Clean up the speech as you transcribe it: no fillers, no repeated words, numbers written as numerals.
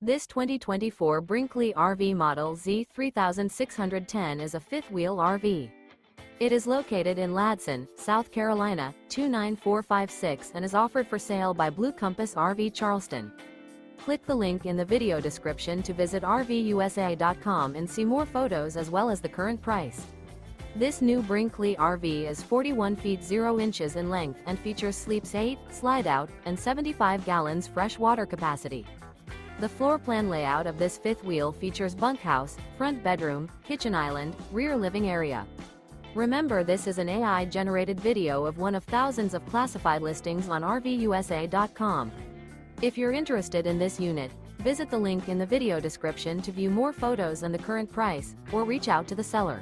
This 2024 Brinkley RV Model Z 3610 is a fifth-wheel RV. It is located in Ladson, South Carolina, 29456 and is offered for sale by Blue Compass RV Charleston. Click the link in the video description to visit RVUSA.com and see more photos as well as the current price. This new Brinkley RV is 41 feet 0 inches in length and features sleeps 8, slide-out, and 75 gallons fresh water capacity. The floor plan layout of this fifth wheel features bunkhouse, front bedroom, kitchen island, rear living area. Remember, this is an AI-generated video of one of thousands of classified listings on RVUSA.com. If you're interested in this unit, visit the link in the video description to view more photos and the current price, or reach out to the seller.